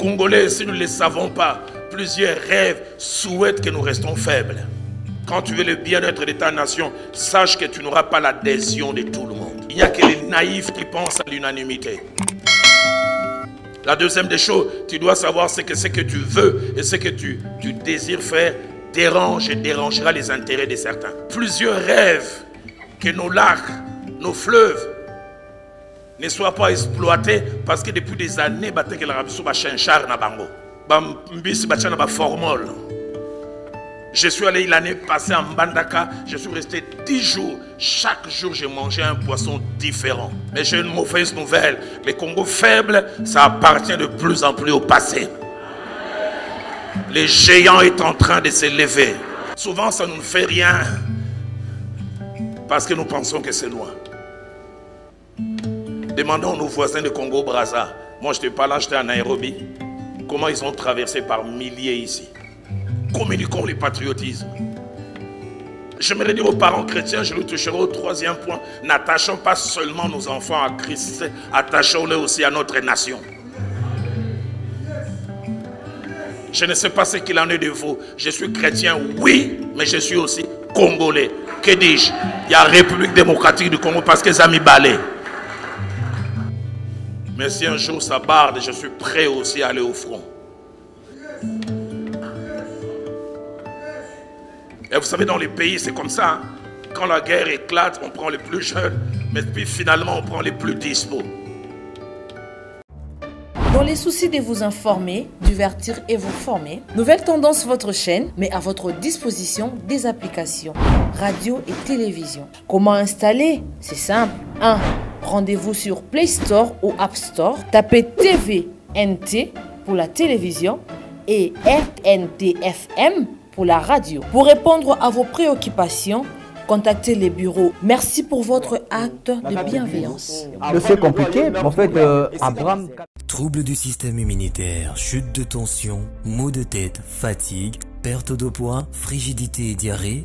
Congolais, si nous ne le savons pas, plusieurs rêves souhaitent que nous restons faibles. Quand tu veux le bien-être de ta nation, sache que tu n'auras pas l'adhésion de tout le monde. Il n'y a que les naïfs qui pensent à l'unanimité. La deuxième des choses, tu dois savoir ce que tu veux et ce que tu désires faire dérange et dérangera les intérêts de certains. Plusieurs rêvent que nos lacs, nos fleuves ne soient pas exploités parce que depuis des années, je suis allé l'année passée en Mbandaka, je suis resté 10 jours. Chaque jour, j'ai mangé un poisson différent. Mais j'ai une mauvaise nouvelle. Le Congo faible, ça appartient de plus en plus au passé. Le géant est en train de se lever. Souvent, ça ne nous fait rien parce que nous pensons que c'est loin. Demandons nos voisins de Congo-Brazza. Moi, je te parle, j'étais en Nairobi. Comment ils ont traversé par milliers ici. Communiquons le patriotisme. J'aimerais dire aux parents chrétiens, je le toucherai au troisième point, n'attachons pas seulement nos enfants à Christ, attachons-les aussi à notre nation. Je ne sais pas ce qu'il en est de vous. Je suis chrétien, oui, mais je suis aussi congolais. Que dis-je? Il y a la République démocratique du Congo parce que ça m'y balait. Mais si un jour ça barde, je suis prêt aussi à aller au front. Et vous savez, dans les pays, c'est comme ça. Hein? Quand la guerre éclate, on prend les plus jeunes, mais puis finalement, on prend les plus dispos. Dans les soucis de vous informer, divertir et vous former, Nouvelle Tendance, votre chaîne, met à votre disposition des applications, radio et télévision. Comment installer? C'est simple. 1. Rendez-vous sur Play Store ou App Store. Tapez TVNT pour la télévision et RNTFM pour la radio. Pour répondre à vos préoccupations, contactez les bureaux. Merci pour votre acte de bienveillance. C'est compliqué, mais en fait, Abraham... Troubles du système immunitaire, chute de tension, maux de tête, fatigue, perte de poids, frigidité et diarrhée.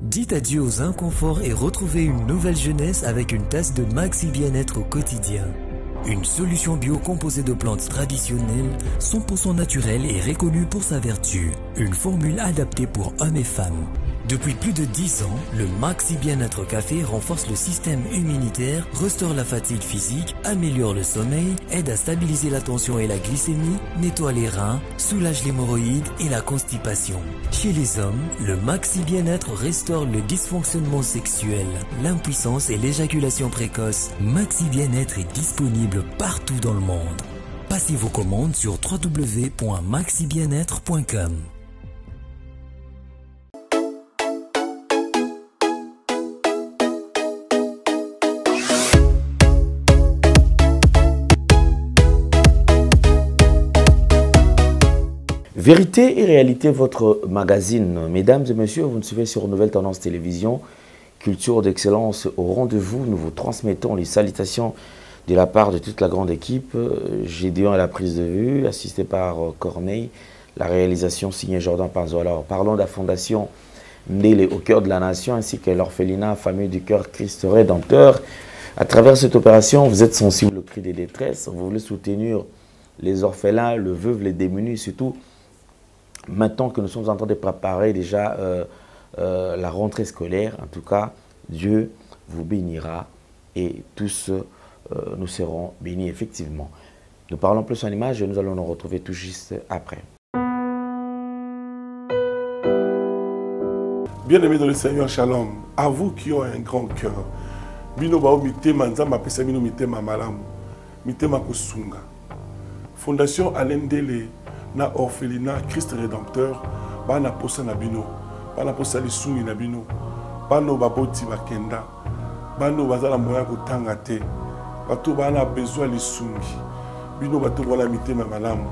Dites adieu aux inconforts et retrouvez une nouvelle jeunesse avec une tasse de Maxi Bien-être au quotidien. Une solution bio composée de plantes traditionnelles, 100% naturelle et reconnue pour sa vertu. Une formule adaptée pour hommes et femmes. Depuis plus de 10 ans, le Maxi Bien-être Café renforce le système immunitaire, restaure la fatigue physique, améliore le sommeil, aide à stabiliser la tension et la glycémie, nettoie les reins, soulage l'hémorroïde et la constipation. Chez les hommes, le Maxi Bien-être restaure le dysfonctionnement sexuel, l'impuissance et l'éjaculation précoce. Maxi Bien-être est disponible partout dans le monde. Passez vos commandes sur www.maxibienêtre.com. Vérité et réalité, votre magazine. Mesdames et messieurs, vous nous suivez sur Nouvelle Tendance Télévision. Culture d'excellence au rendez-vous. Nous vous transmettons les salutations de la part de toute la grande équipe. Gédéon à la prise de vue, assisté par Corneille. La réalisation signée Jordan Panzo. Alors, parlons de la fondation Ndélé au cœur de la nation, ainsi que l'orphelinat Famille du Cœur Christ Rédempteur. À travers cette opération, vous êtes sensible au cri des détresses. Vous voulez soutenir les orphelins, le veuve, les démunis, surtout maintenant que nous sommes en train de préparer déjà la rentrée scolaire. En tout cas, Dieu vous bénira et tous nous serons bénis effectivement. Nous parlons plus en image et nous allons nous retrouver tout juste après. Bien-aimés dans le Seigneur, shalom. À vous qui ont un grand cœur. Bino bao mitema nzamba pesa bino mitema malamu. Mitema kusunga. Fondation Alain Ndélé na orphelinat Christ Rédempteur bana posa na bino. Bana posa lisungi na bino. Bano baboti bakenda. Bano bazala moya kotanga te. Bato bana besoin lisungi. Bino bato wala mitema malamu.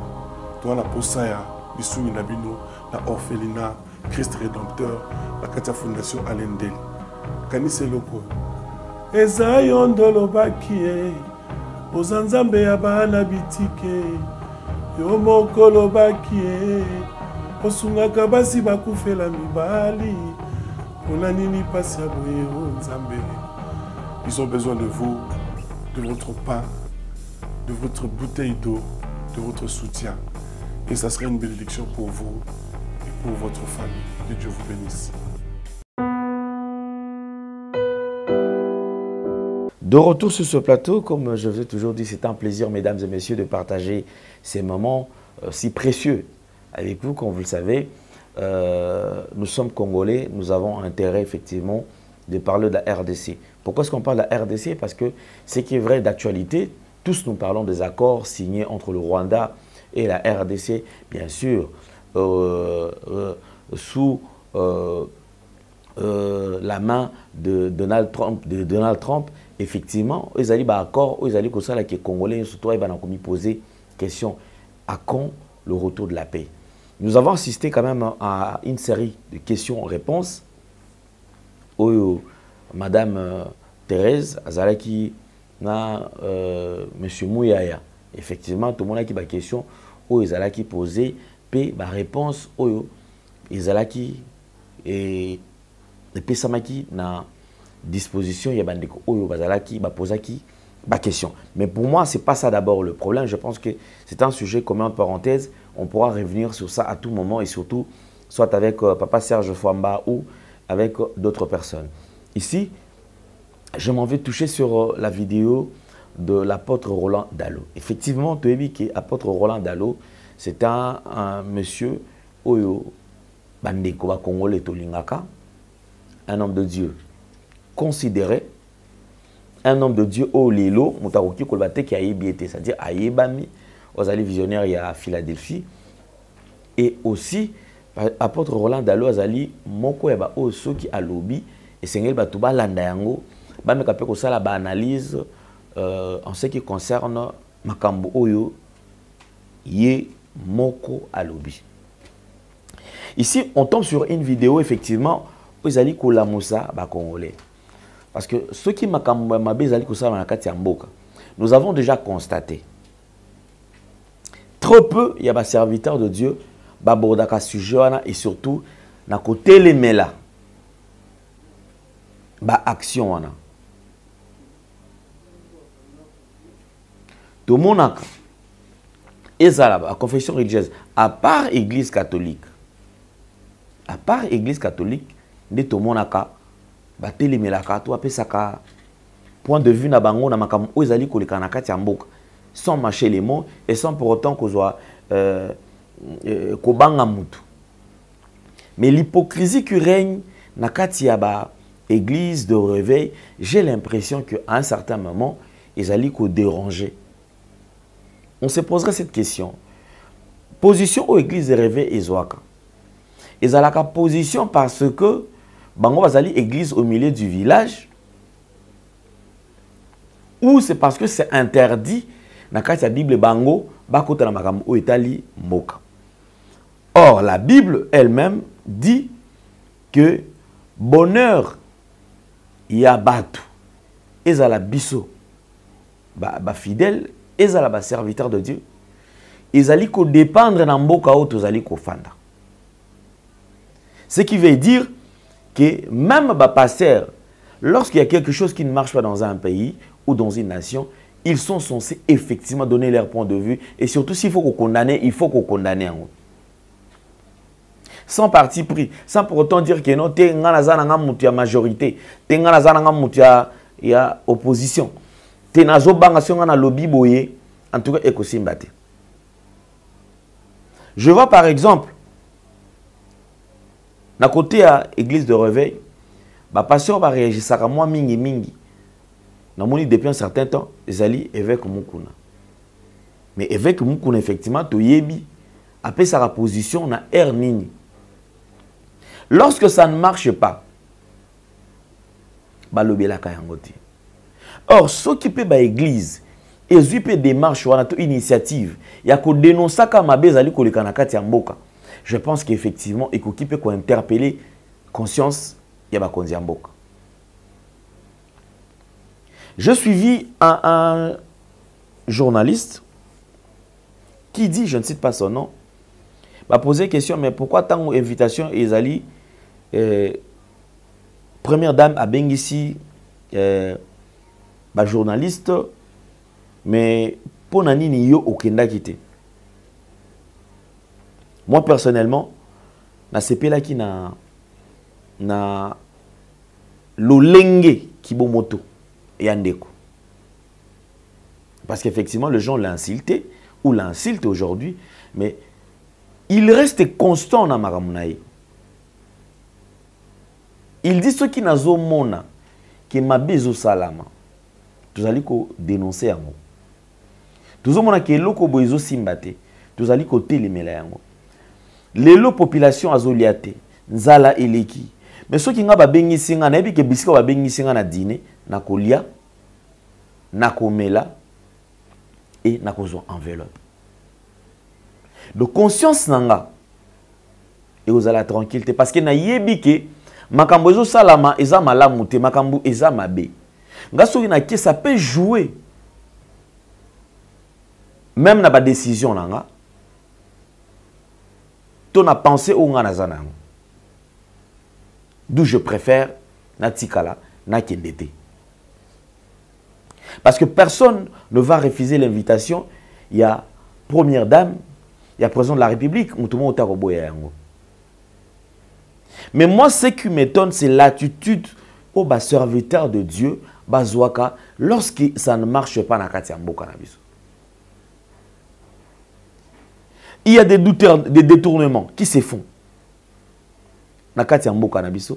To wana posa ya lisungi na bino na orphelinat Christ Rédempteur, la Katia Fondation Alain Ndélé. Kanise loko. Eza yondolo bakie, ozanzambe ya bana bitike, yo mokolo bakie, osungaka basi bakufela mibali, pona nini pasi ya boye o nzambe. Ils ont besoin de vous, de votre pain, de votre bouteille d'eau, de votre soutien. Et ça serait une bénédiction pour vous et pour votre famille. Que Dieu vous bénisse. De retour sur ce plateau, comme je vous ai toujours dit, c'est un plaisir, mesdames et messieurs, de partager ces moments si précieux avec vous. Comme vous le savez, nous sommes Congolais, nous avons intérêt effectivement de parler de la RDC. Pourquoi est-ce qu'on parle de la RDC? Parce que ce qui est vrai d'actualité, tous nous parlons des accords signés entre le Rwanda et la RDC, bien sûr, sous la main de Donald Trump. Effectivement, ils allaient accord, ils allaient que ça là que les Congolais surtout ils vont poser question à quand le retour de la paix. Nous avons assisté quand même à une série de questions-réponses où Madame Thérèse Azalaki na Monsieur Mouyaya. Effectivement, tout le monde a qui ba question où ils allaient poser puis ba réponse où ils allaient et pesamaki na disposition, il y a des qui posent la question. Mais pour moi, ce n'est pas ça d'abord le problème. Je pense que c'est un sujet commun en parenthèse. On pourra revenir sur ça à tout moment et surtout, soit avec Papa Serge Fouamba ou avec d'autres personnes. Ici, je m'en vais toucher sur la vidéo de l'apôtre Roland Dalo. Effectivement, tu as vu que l'apôtre Roland Dalo, c'est un monsieur Oyo Bandeko Congolais Tolingaka, un homme de Dieu considéré, un homme de Dieu au Lelo, Moutaroki Kolbate qui a ébiété, c'est-à-dire à Yébami, aux allées visionnaires, il y a à Philadelphie, et aussi, apôtre Roland Dalo, Azali, Moko Eba Oso qui a lobby, et Sengel Batouba Landayango, Bamekapeko Sala analyse en ce qui concerne Makambo Oyo, Yé Moko a lobby. Ici, on tombe sur une vidéo, effectivement, où Azali Kolamusa, Congolais. Parce que ceux qui m'ont nous avons déjà constaté. Trop peu, il y a des serviteurs de Dieu, Babordaka sujet et surtout, na côté les mela, action. Tout le monde et ça là, la confession religieuse, à part Église catholique, de tout le monde point de vue na bango na makam ozali koleka na kati ya mboka sans mâcher les mots et sans pour autant qu'on soit kobanga mutu. Mais l'hypocrisie qui règne na kati ya ba église de réveil, j'ai l'impression qu'à un certain moment ils allaient ko déranger. On se poserait cette question. Position aux églises de réveil ezwaka. Ils ont la position parce que Bango Bazali église au milieu du village, ou c'est parce que c'est interdit dans la Bible Bango bakota na makambo o etali mboka. Or la Bible elle-même dit que bonheur ya batu ezala biso ba fidèle ezala ba serviteur de Dieu ezali ko dépendre na mboka o tozali ko fanda. Ce qui veut dire que même les pasteurs, lorsqu'il y a quelque chose qui ne marche pas dans un pays ou dans une nation, ils sont censés effectivement donner leur point de vue. Et surtout, s'il faut qu'on condamne, il faut qu'on condamne. Sans parti pris, sans pour autant dire que non, il y a majorité, il y a opposition. Il y a lobby, en tout cas, je vois par exemple, na côté à l'église de réveil, bah pasteur va réagir ça à moi mingi. Na moni depuis un certain temps, ils allaient évêque Mukuna. Mais évêque Mukuna effectivement to yebi après sa position na air nini. Lorsque ça ne marche pas, bah lobela kayangoti. Or ceux qui peut ba église, ils ont des démarches ou une initiative, il y a ko dénoncer comme abezali ko lekana kati ya mboka. Je pense qu'effectivement, il peut interpeller conscience Yabakonzi Mboka. Je suivis un journaliste qui dit, je ne cite pas son nom, m'a posé la question, mais pourquoi tant d'invitations Ezali, première dame à Bengisi, journaliste, mais pour Nani Niyo au Kenda Kite. Moi, personnellement, na sepela qui na lolenge qui bo moto et andeko. Parce qu'effectivement, les gens l'ont insulté ou l'insultent aujourd'hui, mais il reste constant dans Maramunaï. Il dit ceux qui n'ont pas mona qui m'a besoin salama. Tous allez dénoncer à moi. Tous allez que loko boizo simbate. Tous allez côté les mélanges. Les population azoliate nzala eleki. Mais ceux qui n'ont pas bengi singa na ebi ke bisika ba bengi singa na dîner na kolia na komela et na kozo enveloppe. Donc conscience nanga et vous allez tranquillité parce que na yebi ke makambo ezo salama eza malamu te makambo eza mabe. Ngasoki na ke ça peut jouer même na ba décision nanga. Ton a pensé au nga nazana. D'où je préfère na tikala na kendete. Parce que personne ne va refuser l'invitation. Il y a première dame, il y a président de la République, mais moi, ce qui m'étonne, c'est l'attitude au serviteur de Dieu, Bazouaka, lorsque ça ne marche pas dans Katiambo Cannabis. Il y a des douteurs, des détournements qui se font dans Katiambo Cannabis.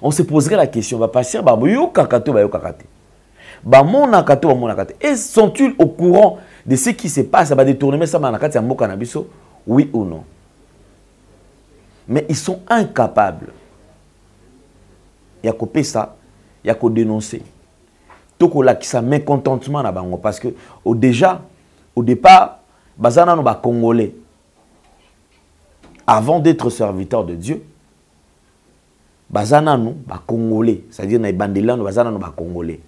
On se poserait la question, va passer, et sont-ils au courant de ce qui se passe, ça va détourner ça dans Katiambo Cannabis? Oui ou non? Mais ils sont incapables. Il y a coupé ça, il y a qu'à dénoncer. Tout là qui ça mécontentement na bango parce que au départ, bazana no ba congolais avant d'être serviteur de Dieu, bazana no ba congolais, c'est-à-dire na bandela no bazana no ba congolais.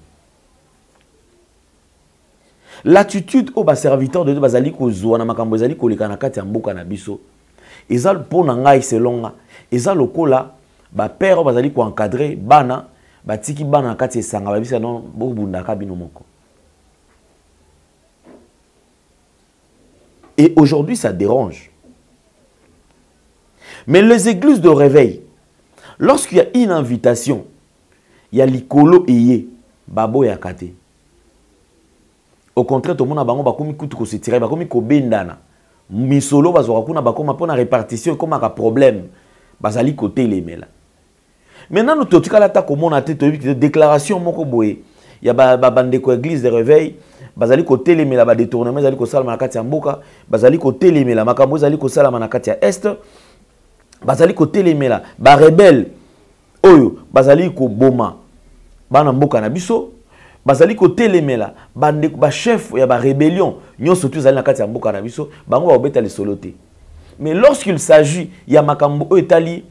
L'attitude au ba serviteur de Dieu bazali ko zo na makambo bazali ko leka na kati ya mboka na biso. Eza pour ngai selon nga eza lokola ba père bazali ko encadrer bana batiki bana kati esanga ba bisa non bo bundaka bino moko. Et aujourd'hui ça dérange. Mais les églises de réveil, lorsqu'il y a une invitation, il y a likolo eye babo ya kate. Au contraire tout le monde a bango bakomi kutu ko se tirer bakomi ko bendana. Misolo bazora kuna bakoma pona répartition comme un problème bazali côté les mela. Maintenant nous totikala ta komona te to déclaration moko boye ya ba bande ko église de réveil bazali côté les mela ba détournement bazali ko sala na kati ya mboka bazali côté les mela makambo bazali ko sala na kati ya est bazali côté les mela ba rebelle oyo bazali ko boma bana mboka na biso bazali ko telemela bande ba chef ya ba rébellion nyon surtout zali na kati ya mboka na biso bango ba obeta les soloté. Mais lorsqu'il s'agit ya makambo etali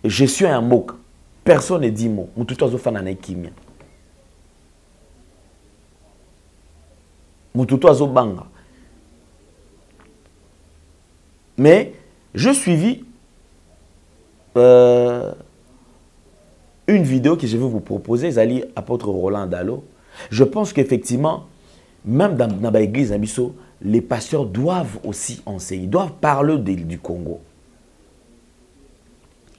gestion ya mboka personne ne dit mot mutu to azofana na kimia mutu to azobanga. Mais je suivis une vidéo que je vais vous proposer, Zali apôtre Roland Dalo. Je pense qu'effectivement, même dans l'église, les pasteurs doivent aussi enseigner, ils doivent parler du Congo.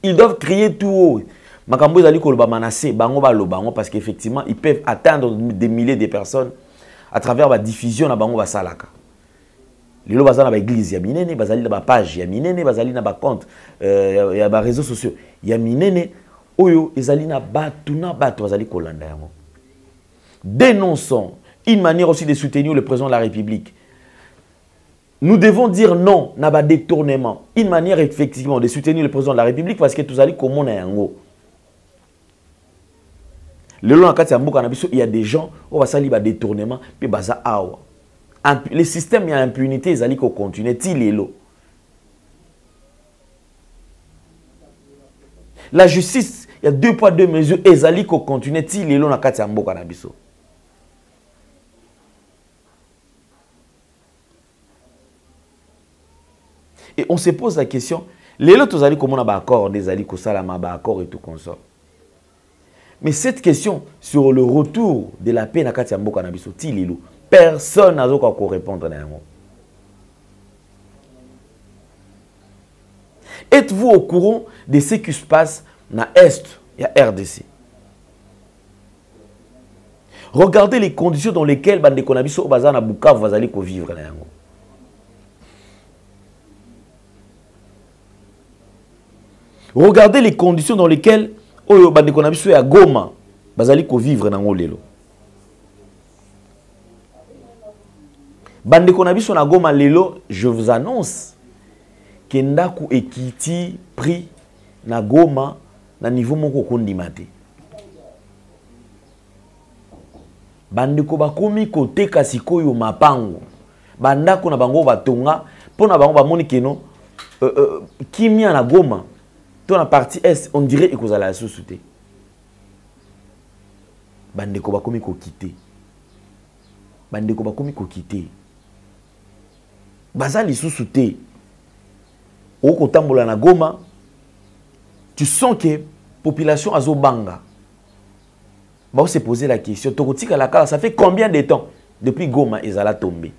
Ils doivent crier tout haut. Makambo Zali Koloba Manassé, Bango Balo, parce qu'effectivement, ils peuvent atteindre des milliers de personnes à travers la diffusion de Bango Basalaka. Les gens dans l'église, il y a minene, bazali dans la page, il y a minene, bazali dans la compte, il y a des réseaux sociaux, il y a minene. Oyo ezali na batu bazali kolanda yango. Dénonçons une manière aussi de soutenir le président de la République. Nous devons dire non na ba détournement. Une manière effectivement de soutenir le président de la République parce que tous allez comment na yango. Le long na mboka na biso il y a des gens au basali ba détournement puis baza awa. Le système il y a impunité ezali ko continuer ti lelo. La justice, il y a 2 poids 2 mesures. Ezali ko continue ti lelo na kati ya mboka na biso. Et on se pose la question, lelo tozali comment na ba accord des ali ko salama ba accord et tout consort. Mais cette question sur le retour de la paix na kati ya mboka na biso ti lelo, personne n'a ko répondre na yango. Êtes-vous au courant de ce qui se passe dans l'Est et à RDC? Regardez les conditions dans lesquelles Bande Konabiso Bazar na Bukavu va aller vivre. Regardez les conditions dans lesquelles Bande Konabiso et à Goma va aller vivre dans Ngolelo. Bande Konabiso na Goma lelo, je vous annonce que Ndaku Ekiti prix na Goma na niveau moko kondimate. Bandeko bakomi koteka sikoyo mapango. Bandako na bango batonga pona bango bamoni keno kimia na Goma to na partie est on dirait ekozala la sous-souté. Bandeko bakomi ko quitter. Bandeko bakomi ko quitter. Bazali sous-souté. Au kotambola na Goma, tu sens que population azobanga. On se poser la question, ça fait combien de temps depuis Goma ezala tombé?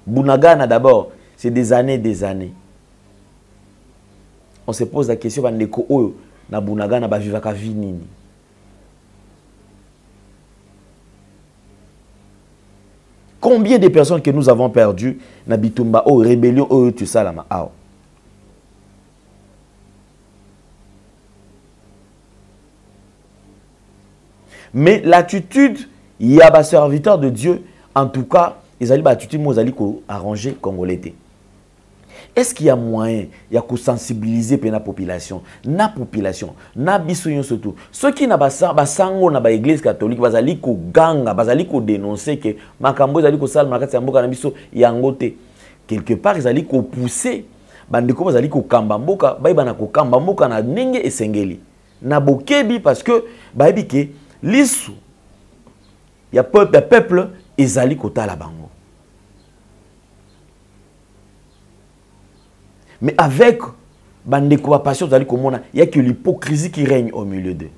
Bunagana d'abord, c'est des années. On se pose la question, bandeko oyo na Bunagana ba vivaka vinini. Combien de personnes que nous avons perdues na bitumba o rébellion o tu salama ao. Mais l'attitude, il y a des serviteurs de Dieu, en tout cas, ils allaient l'attitude, ils allaient arranger Congolais. Est-ce qu'il y a moyen, il y a qu'on sensibiliser la population, na bisoyon surtout. Ceux qui n'ont pas sango na ba église catholique, ils allaient ko ganga, ils allaient ko dénoncer que makambo ils allaient ko sal makati amboka na biso yangote. Quelque part ils allaient ko pousser, bandeko ils allaient ko kamba mboka, ba ibana ko kamba mboka na nenge esengeli. Na bokebi parce que ba ibike Lissou, il y a peuple, ils allaient kota la bango. Mais avec Bandeko passion, il y a que l'hypocrisie qui règne au milieu d'eux.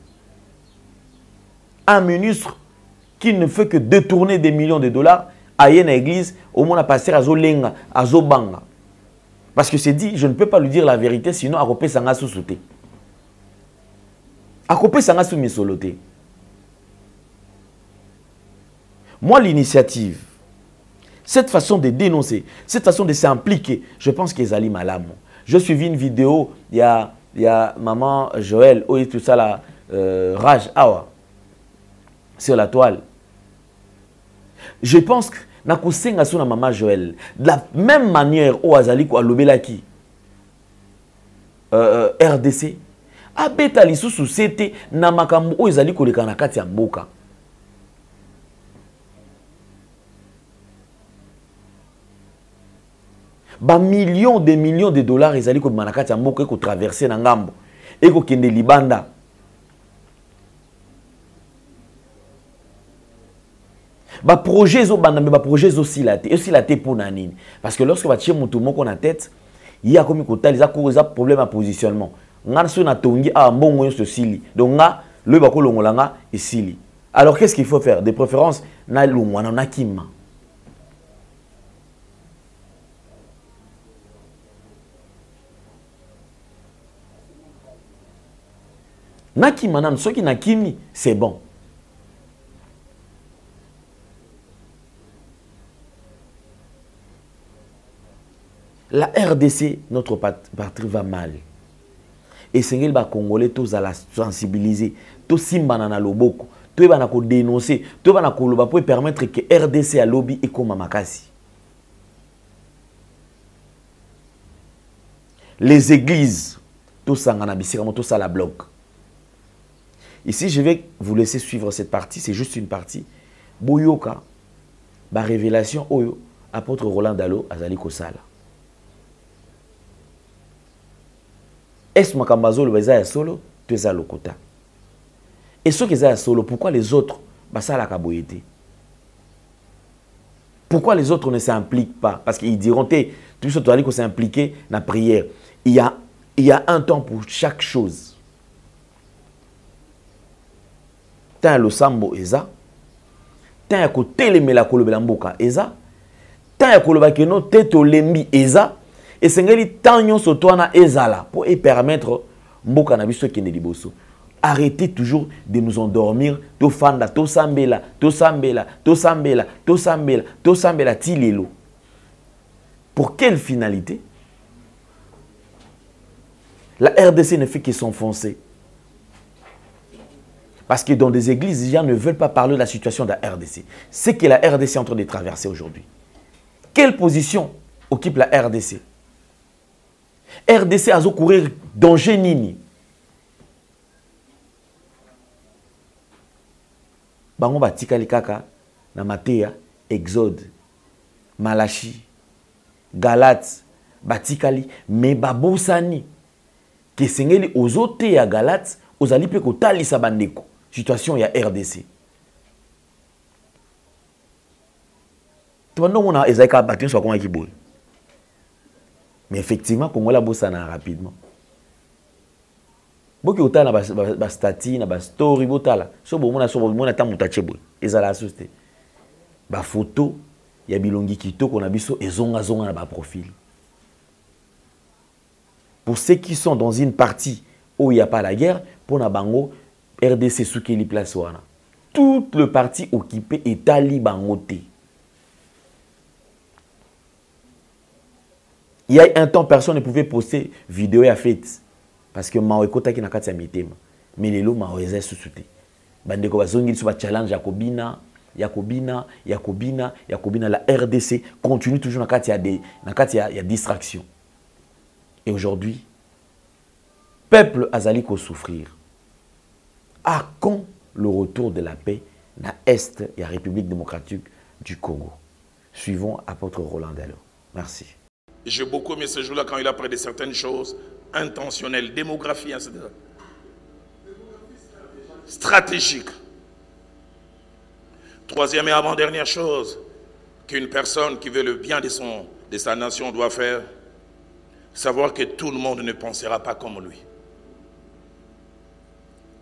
Un ministre qui ne fait que détourner des millions de dollars à une église, au moins à passer à Zolenga, à Zobanga. Parce que c'est dit, je ne peux pas lui dire la vérité, sinon à Kopé Sanga sous-souté. À Kopé Sanga sous-misoloté. Moi, l'initiative, cette façon de dénoncer, cette façon de s'impliquer, je pense qu'ils allaient mal. Je suivi une vidéo, il y a maman Joël, tout ça là, Rage Awa, sur la toile. Je pense que nakusenga suna maman Joël, de la même manière où azali ko alobelaki RDC, abeta lisusu sete na makambo o ezali ko leka na kati ya mboka. Ba millions de dollars ils allaient comme manakati amoko ko traverser na ngambo et ko kende libanda. Ba projet zo banda mais ba projet zo silaté pour nanini parce que lorsque ba tchie mutu moko na tête il y a comme ko taliza ko za problème à positionnement ngana so na tongi a mbongo yo so sili donc nga le ba ko longolanga et sili. Alors qu'est-ce qu'il faut faire? De préférence na lungwana na kima. Naki manam, ceux qui nakimi, c'est bon. La RDC, notre patrie va mal. Et c'est que les Congolais, tous à la sensibiliser, tous simbana na loboko, tous à la dénoncer, tous à la koloba pour permettre que RDC à lobby et comme makasi. Les églises, tous à tous à la bloc. Ici, je vais vous laisser suivre cette partie. C'est juste une partie. Boyoka, la révélation, Oyo, apôtre Roland Dalo, Azali Kosala. Est-ce que Makambazo le Beza solo, tu es à l'okota? Et ceux qui sont solo, pourquoi les autres, Basa la kaboyete? Pourquoi les autres ne s'impliquent pas? Parce qu'ils diront, tu sais, tu as dit qu'on s'est impliqué dans la prière. Il y a un temps pour chaque chose. Tant le sambo eza, tant ko telemela kolobela mboka eza, tant ko loba keno teto lembi eza, Et sengeli tanyo sotwana ezala pour permettre mboka na biso kende liboso. Arrêtez toujours de nous endormir, to fanda, to sambela, to sambela, to sambela, to sambela, to sambela tilelo. Pour quelle finalité? La RDC ne fait que s'enfoncer. Parce que dans des églises, les gens ne veulent pas parler de la situation de la RDC. C'est que la RDC est en train de traverser aujourd'hui. Quelle position occupe la RDC? RDC a courir danger nini. Bango batikali kaka na Matéa, Exode, Malachi, Galates, batikali mais babosani ke sengeli ozote ya Galates ozali pe kotalisa bandeko situation ya RDC. Tobando mona ezaka batin so comment kiboy. Mais effectivement Kongola bosana rapidement. Boki otala ba stati na ba story botala so mona ta mutache boy ezala asuste ba photo ya bilongi kitoko na biso ezonga zonga na ba profil. Pour ceux qui sont dans une partie où il n'y a pas la guerre, pour na bango RDC soukeli place wana. Tout le parti occupé est talibangoté. Il y a un temps personne ne pouvait poster vidéo à fête. Parce que Mao ekota ki na kati ya mitema. Mais lelo Mao eza susute. Bandeko bazongi so ba challenge Yakobina, la RDC continue toujours na kati ya distraction. Et aujourd'hui, peuple azali ko souffrir. À quand le retour de la paix na Est et la République démocratique du Congo? Suivons apôtre Roland Dello. Merci. J'ai beaucoup aimé ce jour-là quand il a parlé de certaines choses intentionnelles, démographie, etc. Stratégique. Troisième et avant-dernière chose qu'une personne qui veut le bien de sa nation doit faire, savoir que tout le monde ne pensera pas comme lui.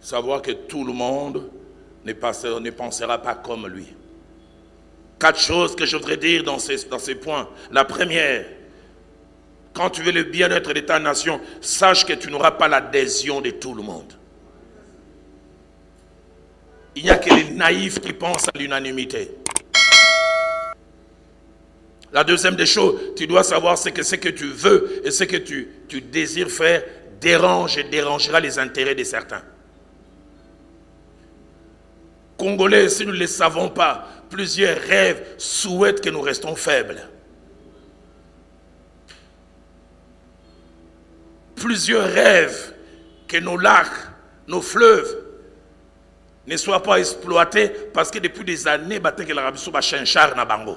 Savoir que tout le monde ne pensera pas comme lui. 4 choses que je voudrais dire dans ces points. La première, quand tu veux le bien-être de ta nation, sache que tu n'auras pas l'adhésion de tout le monde. Il n'y a que les naïfs qui pensent à l'unanimité. La deuxième des choses, tu dois savoir ce que tu veux et ce que tu désires faire dérange et dérangera les intérêts de certains. Congolais, si nous ne le savons pas, plusieurs rêvent, souhaitent que nous restons faibles. Plusieurs rêvent que nos lacs, nos fleuves ne soient pas exploités parce que depuis des années, na bango.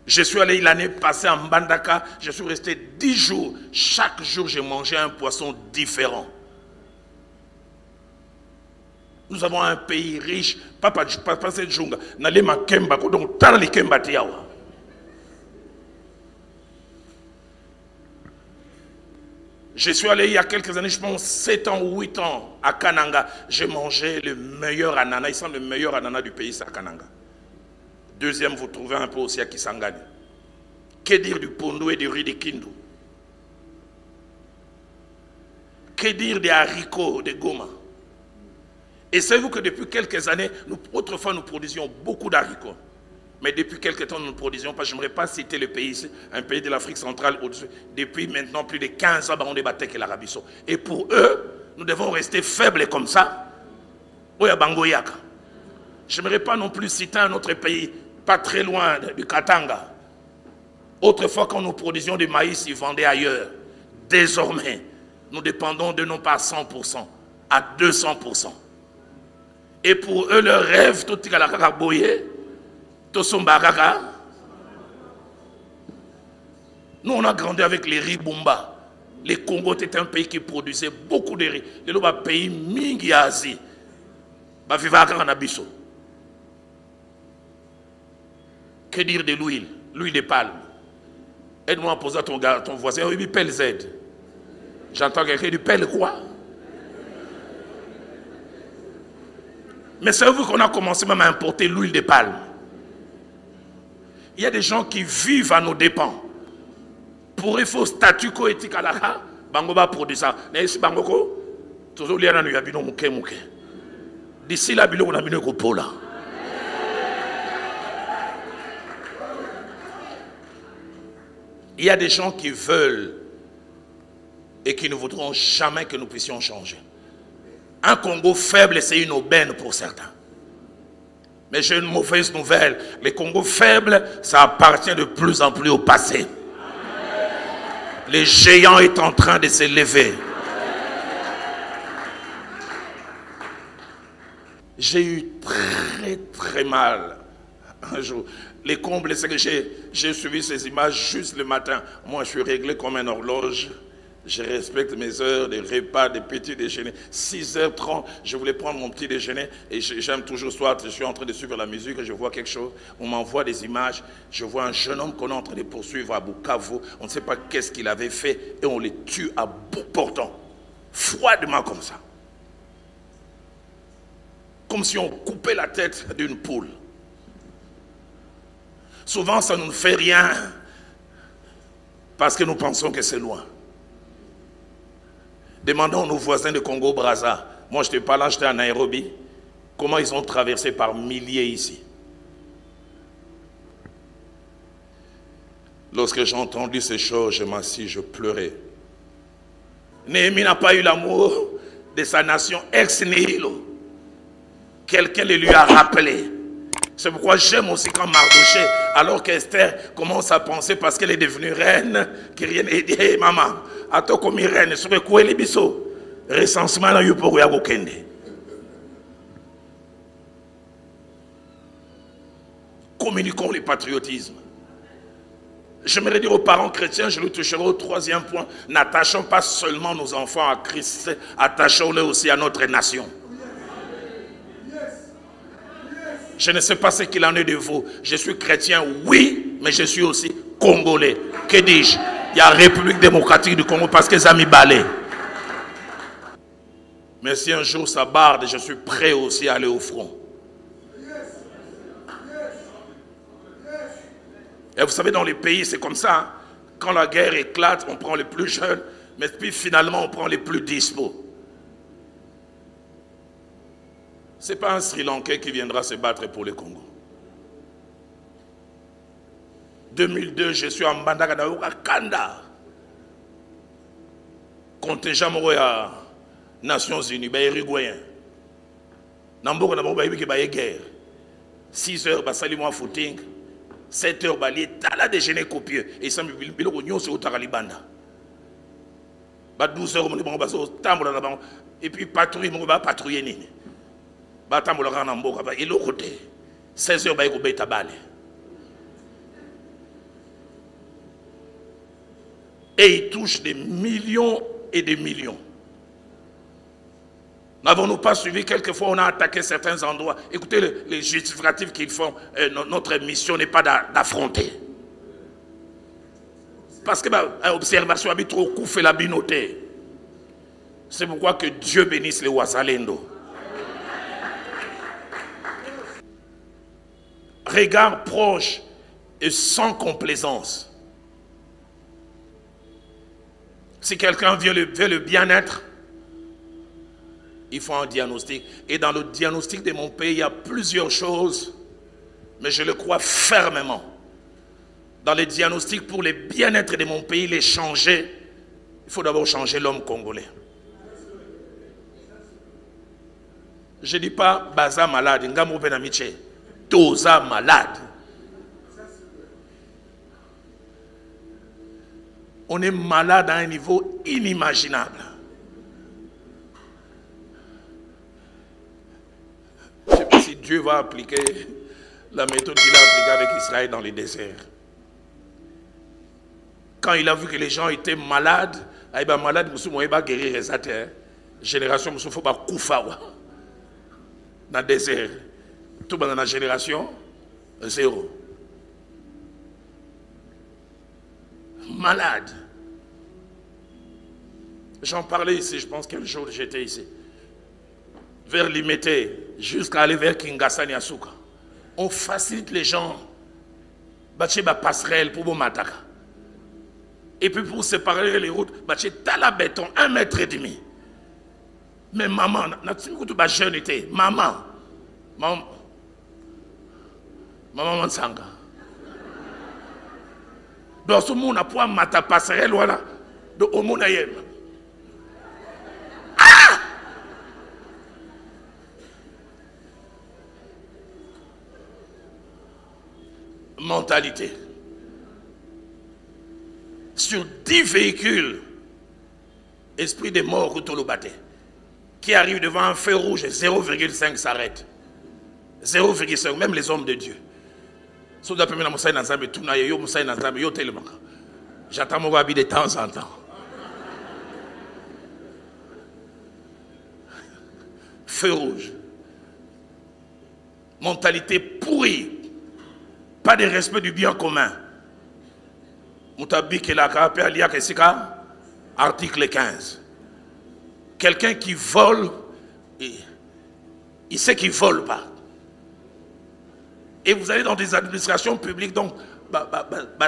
Je suis allé l'année passée en Mbandaka, je suis resté 10 jours. Chaque jour, j'ai mangé un poisson différent. Nous avons un pays riche. Papa cette jungle. N'allez ma kemba, donc tant les kemba tiawa. Je suis allé il y a quelques années, je pense 7 ans ou 8 ans, à Kananga. J'ai mangé le meilleur ananas. Il semble le meilleur ananas du pays, c'est à Kananga. Deuxième, vous trouvez un peu aussi à Kisangani. Que dire du pondo et du riz de Kindu? Que dire des haricots de Goma? Et savez-vous que depuis quelques années, autrefois nous produisions beaucoup d'haricots. Mais depuis quelques temps, nous ne produisions pas. Je n'aimerais pas citer le pays ici, un pays de l'Afrique centrale au-dessus. Depuis maintenant plus de 15 ans, on débattait que l'Arabie Saoudite. Et pour eux, nous devons rester faibles comme ça. Oya Bangoyaka. Je n'aimerais pas non plus citer un autre pays, pas très loin du Katanga. Autrefois, quand nous produisions du maïs, ils vendaient ailleurs. Désormais, nous dépendons de non pas à 100%, à 200%. Et pour eux, leur rêve, tout est à la kakaboye, tout son baraka. Nous, on a grandi avec les riz Bumba. Le Congo était un pays qui produisait beaucoup de riz. Le pays mingi Asie. Que dire de l'huile? L'huile de palme. Aide-moi à poser à ton voisin. Oui, pelle Z. J'entends quelqu'un qui dit pelle quoi? Mais savez-vous qu'on a commencé même à importer l'huile de palme? Il y a des gens qui vivent à nos dépens. Pour il faut statut coéthique à la bango va produire ça. Mais si bango ko, toujours lié à nous yabino muke muke. D'ici là, bilo on a bino ko pola. Il y a des gens qui veulent et qui ne voudront jamais que nous puissions changer. Un Congo faible, c'est une aubaine pour certains. Mais j'ai une mauvaise nouvelle. Les Congos faibles, ça appartient de plus en plus au passé. Les géants sont en train de se lever. J'ai eu très mal un jour. Les combles, c'est que j'ai suivi ces images juste le matin. Moi, je suis réglé comme une horloge. Je respecte mes heures de repas, de petits déjeuners. 6h30, je voulais prendre mon petit déjeuner. Et j'aime toujours, soit je suis en train de suivre la musique, je vois quelque chose, on m'envoie des images. Je vois un jeune homme qu'on est en train de poursuivre à Bukavu. On ne sait pas qu'est-ce qu'il avait fait. Et on les tue à bout portant. Froidement comme ça. Comme si on coupait la tête d'une poule. Souvent, ça ne nous fait rien. Parce que nous pensons que c'est loin. Demandons à nos voisins de Congo-Brazza. Moi, je n'étais pas là, j'étais à Nairobi. Comment ils ont traversé par milliers ici. Lorsque j'ai entendu ces choses, je m'assis, je pleurais. Néhémie n'a pas eu l'amour de sa nation ex nihilo. Quelqu'un le lui a rappelé. C'est pourquoi j'aime aussi quand Mardoché, alors qu'Esther commence à penser parce qu'elle est devenue reine, qui rien n'est dit, hey, maman, à toi comme reine, sur quoi les bisous, recensement là, pour y avoir communiquons le patriotisme. J'aimerais dire aux parents chrétiens, je le toucherai au troisième point, n'attachons pas seulement nos enfants à Christ, attachons-les aussi à notre nation. Je ne sais pas ce qu'il en est de vous. Je suis chrétien, oui, mais je suis aussi congolais. Que dis-je? Il y a la République démocratique du Congo parce que ça m'y balait. Mais si un jour ça barde, je suis prêt aussi à aller au front. Et vous savez, dans les pays, c'est comme ça. Hein? Quand la guerre éclate, on prend les plus jeunes, mais puis finalement, on prend les plus dispos. Ce n'est pas un Sri Lankais qui viendra se battre pour le Congo. 2002, je suis en Mbandaka Kanda. Contingent à Nations Unies, Uruguayen. Namboka na bomba yibiki baye guerre. 6 heures basali moi footing, 7 heures bali tala déjeuner copieux et ça me biloko nyonso otakalibanda. Ba 12 heures mo baso tambola na bango et puis patrouille mo ba patrouiller nini. Batambolaka na mboka ba eloko te 16 heures baye ko beta bale. Et il touche des millions et des millions. N'avons-nous pas suivi? Quelquefois, on a attaqué certains endroits. Écoutez les justificatifs qu'ils font. Notre mission n'est pas d'affronter. Parce que l'observation a trop coupé la binoté. C'est pourquoi que Dieu bénisse les Ouazalendo. Regard proche et sans complaisance. Si quelqu'un veut le bien-être, il faut un diagnostic. Et dans le diagnostic de mon pays, il y a plusieurs choses, mais je le crois fermement. Dans le diagnostic pour le bien-être de mon pays, les changer, il faut d'abord changer l'homme congolais. Je ne dis pas Baza malade, Ngamou Benamiche, Toza malade. On est malade à un niveau inimaginable. Je ne sais pas si Dieu va appliquer la méthode qu'il a appliquée avec Israël dans les déserts. Quand il a vu que les gens étaient malades, il va malade, il va guérir les athées. Génération, il faut pas koufa dans le désert. Tout dans la génération, zéro. Malade. J'en parlais ici, je pense qu'un jour j'étais ici. Vers Limité, jusqu'à aller vers Kinshasa Nyasuka. On facilite les gens. Baché ba passerelle pour Mataka. Et puis pour séparer les routes, baché tala béton 1,5 mètre. Mais maman, n'a jeune été. Maman. Maman Mansanga. Dans ce monde, on a pas mata passerelle, voilà. Donc au monde, mentalité. Sur 10 véhicules, esprit de mort Routolobaté, qui arrive devant un feu rouge, 0,5 s'arrête. 0,5, même les hommes de Dieu. J'attends mon babi de temps en temps. Feu rouge. Mentalité pourrie. Pas de respect du bien commun. Article 15. Quelqu'un qui vole, il sait qu'il ne vole pas. Et vous allez dans des administrations publiques, donc,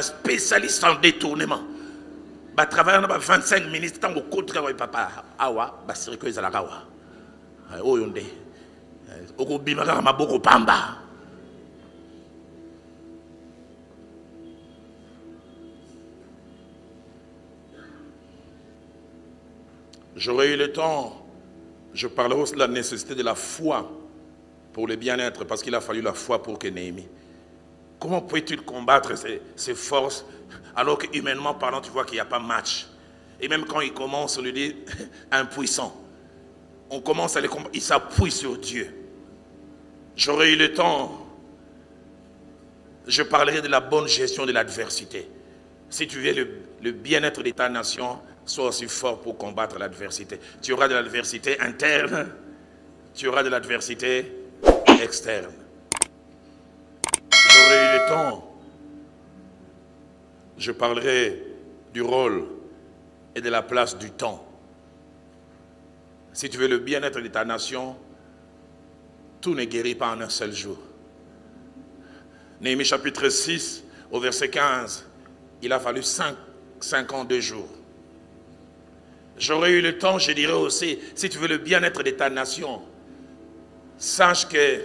spécialiste en détournement. Travaillant dans 25 ministres, tant que vous avez papa, awa, c'est que vous avez la kawa. Oyonde. Oko bimaka maboko pamba. J'aurais eu le temps, je parlerai aussi de la nécessité de la foi pour le bien-être, parce qu'il a fallu la foi pour que Néhémie. Comment peux-tu combattre ces forces alors que humainement parlant, tu vois qu'il n'y a pas match? Et même quand il commence, on lui dit impuissant. On commence à les combattre, il s'appuie sur Dieu. J'aurais eu le temps, je parlerai de la bonne gestion de l'adversité. Si tu veux le bien-être de ta nation, sois aussi fort pour combattre l'adversité. Tu auras de l'adversité interne, tu auras de l'adversité externe. J'aurai eu le temps, je parlerai du rôle et de la place du temps. Si tu veux le bien-être de ta nation, tout ne guérit pas en un seul jour. Néhémie chapitre 6, au verset 15, il a fallu 52 jours. J'aurais eu le temps, je dirais aussi, si tu veux le bien-être de ta nation, sache que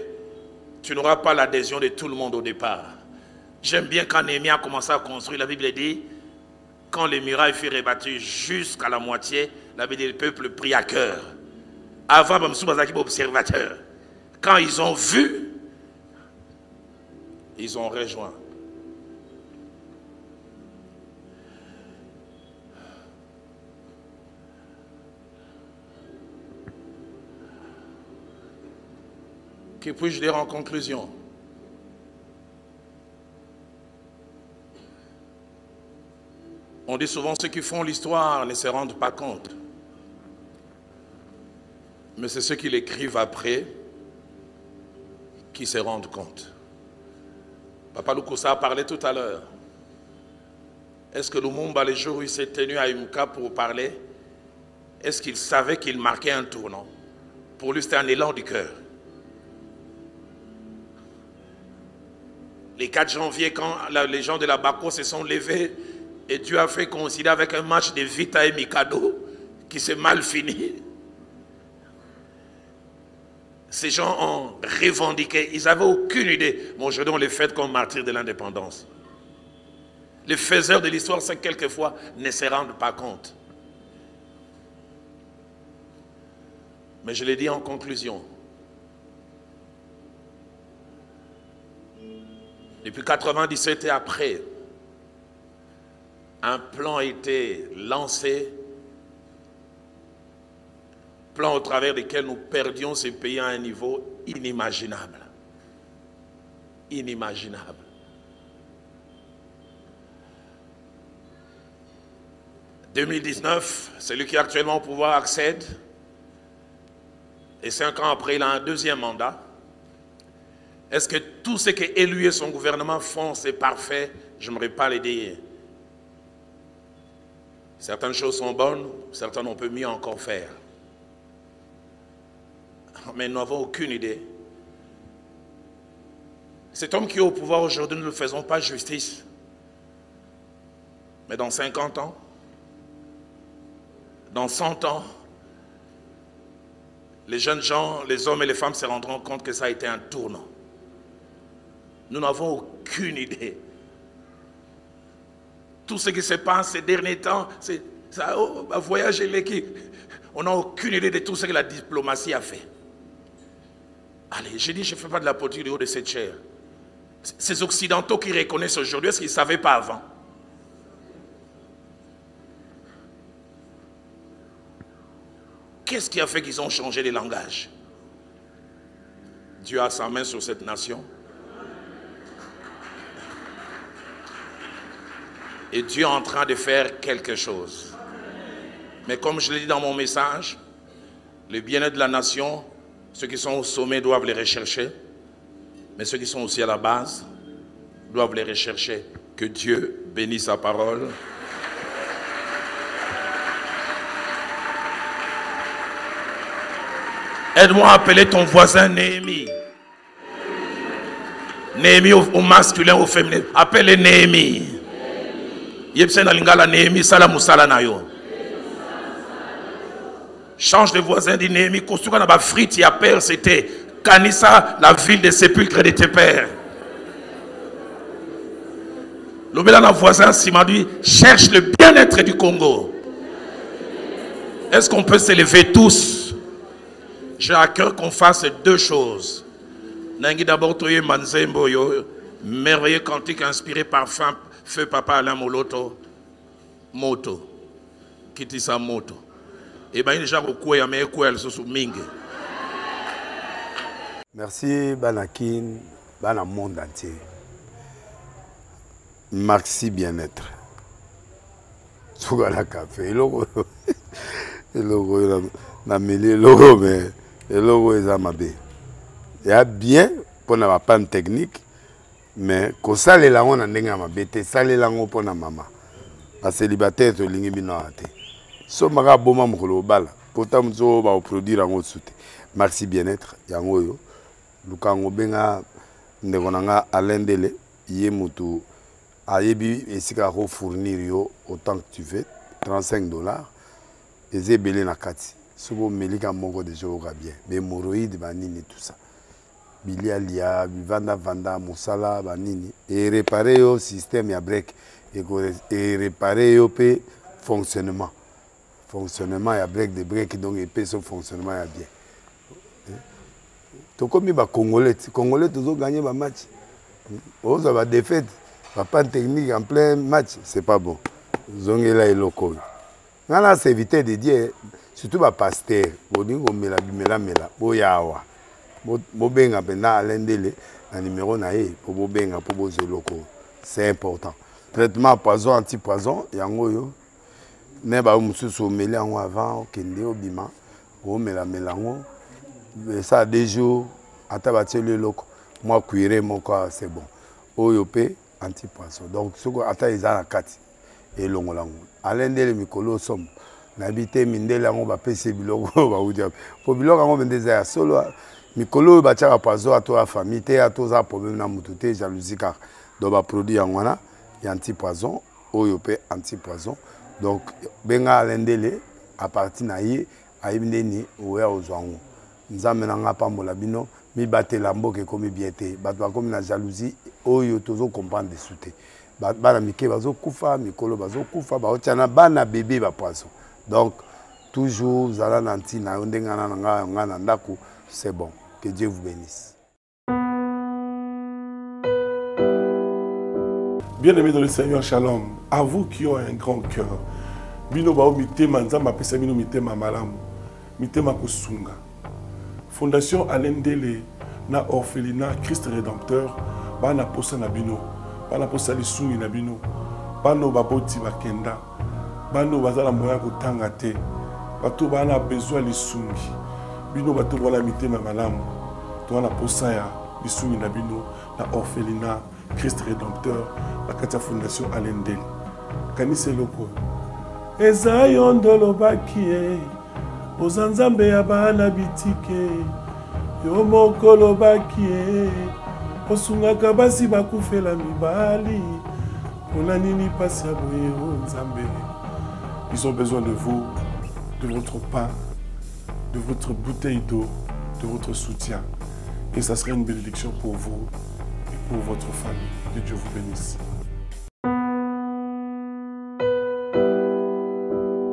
tu n'auras pas l'adhésion de tout le monde au départ. J'aime bien quand Néhémie a commencé à construire, la Bible dit, quand les murailles furent rebattues jusqu'à la moitié, la Bible dit, le peuple prit à cœur. Avant, observateur. Quand ils ont vu, ils ont rejoint. Que puis-je dire en conclusion? On dit souvent ceux qui font l'histoire ne se rendent pas compte. Mais c'est ceux qui l'écrivent après qui se rendent compte. Papa Lukusa a parlé tout à l'heure. Est-ce que Lumumba, les jours où il s'est tenu à Imka pour parler, est-ce qu'il savait qu'il marquait un tournant? Pour lui, c'était un élan du cœur. Les 4 janvier, quand les gens de la Bako se sont levés, et Dieu a fait coïncider avec un match de Vita et Mikado qui s'est mal fini. Ces gens ont revendiqué, ils n'avaient aucune idée. Bon, aujourd'hui, on les fête comme martyrs de l'indépendance. Les faiseurs de l'histoire, c'est quelquefois, ne se rendent pas compte. Mais je l'ai dit en conclusion. Depuis 97 et après, un plan a été lancé, plan au travers duquel nous perdions ces pays à un niveau inimaginable. Inimaginable. En 2019, celui qui est actuellement au pouvoir accède, et 5 ans après, il a un deuxième mandat. Est-ce que tout ce que lui et son gouvernement font, c'est parfait? Je n'aimerais pas le dire. Certaines choses sont bonnes, certaines on peut mieux encore faire. Mais nous n'avons aucune idée Cet homme qui est au pouvoir aujourd'hui, nous ne faisons pas justice. Mais dans 50 ans, dans 100 ans, les jeunes gens, les hommes et les femmes se rendront compte que ça a été un tournant. Nous n'avons aucune idée. Tout ce qui se passe ces derniers temps, c'est ça, voyager l'équipe. On n'a aucune idée de tout ce que la diplomatie a fait. Allez, j'ai dit, je ne fais pas de la politique du haut de cette chair. Ces Occidentaux qui reconnaissent aujourd'hui, est-ce qu'ils ne savaient pas avant? Qu'est-ce qui a fait qu'ils ont changé de langage? Dieu a sa main sur cette nation. Et Dieu est en train de faire quelque chose. Mais comme je l'ai dit dans mon message, le bien-être de la nation, ceux qui sont au sommet doivent les rechercher. Mais ceux qui sont aussi à la base doivent les rechercher. Que Dieu bénisse sa parole. Aide-moi à appeler ton voisin Néhémie. Néhémie au masculin, au féminin. Appelle Néhémie. Change de voisin, dit Néhémie. Kosuka na ba frite ya père, c'était Kanissa, la ville des sépulcres de tes pères. L'obéla na voisin m'a dit, cherche le bien-être du Congo. Est-ce qu'on peut s'élever tous? J'ai à cœur qu'on fasse deux choses. Nangi d'abord toye Manzembo yo, merveilleux cantique inspiré par feu papa Alain Moloto, moto, kitisa moto. Et bien il y a beaucoup de choses mingi. Merci Banakin, Bana monde entier. Merci bien-être. Sougala café, logo na mêlé logo mais le logo est amabé. Il y a bien pour na panne technique mais ko sale la on ndenge amabé te sale la ngo pour na mama. Ba célibataire to lingi bino ate. So maka boma mokolo bala pourtant zo ba produire ngo soute. Merci bien-être yango yo. Lukango benga ndeko nanga alendele yé mutu ayebi esika ko fournir yo autant que tu veux $35 et zebele na kati. Sobo melika moko de joga bien mais hémorroïdes banini tout ça bilialia vanda musala banini et réparer au système ya break et réparer au pe fonctionnement ya break de break donc et pe son fonctionnement ya bien to comme ba congolais toujours gagner ba match on va défaite pas technique en plein match c'est pas bon zongela et loco ngana c'est éviter de dire surtout ba pasteur bodingo mela boyawa bobenga pena alendele na numéro na ye po bobenga po bozeloko c'est important traitement poison anti-poison yango yo ne ba mususu mela ngo avant kende obima o mela ngo ça 2 jours ata bateli loko moi cuire mon corps c'est bon oyo pe anti-poison donc soko ata ezana kati et longolango alendele mikolo somme n'habité mindela ngo ba pese biloko ba udia po biloko ngo bendeza ya solo mikolo ba tchaka poison à toi famille te à toi problème na mututé jalousie car do ba produit ngwana ya anti-poison oyo pe anti-poison donc benga alendele à partir na ye ayibindeni oya ozwango nzambe na nga pambola bino mi batela mboke komi biete bato ba komi na jalousie oyo tozo comprendre de souté bana mike bazo kufa mikolo bazo kufa ba otiana bana bébé ba poisson donc toujours zala nanti na ndengana nga na ndako c'est bon que Dieu vous bénisse. Bien-aimés dans le Seigneur, shalom. À vous qui ont un grand cœur. Bino bao mitema nzamba pesa bino mitema malamu. Mitema kosunga. Fondation Alendele na orphelinat Christ Rédempteur bana posa na bino. Bana posa lisungi na bino. Bano baboti bakenda. Bano bazala moya kotanga te. Bato bana besoin lisungi. Bino bato wala mitema malamu. To na posa ya lisungi na bino na orphelinat Christ Rédempteur la katia Fondation Alendele. Kanise loko. Ezayo ndolo bakie. Ozanzambe ya bana bitike. Yo mokolo bakie. osungaka basi bakufela mibali mpona nini pasi ya boye o nzambe. Ils ont besoin de vous, de votre pain, de votre bouteille d'eau, de votre soutien. Et ça serait une bénédiction pour vous et pour votre famille. Que Dieu vous bénisse.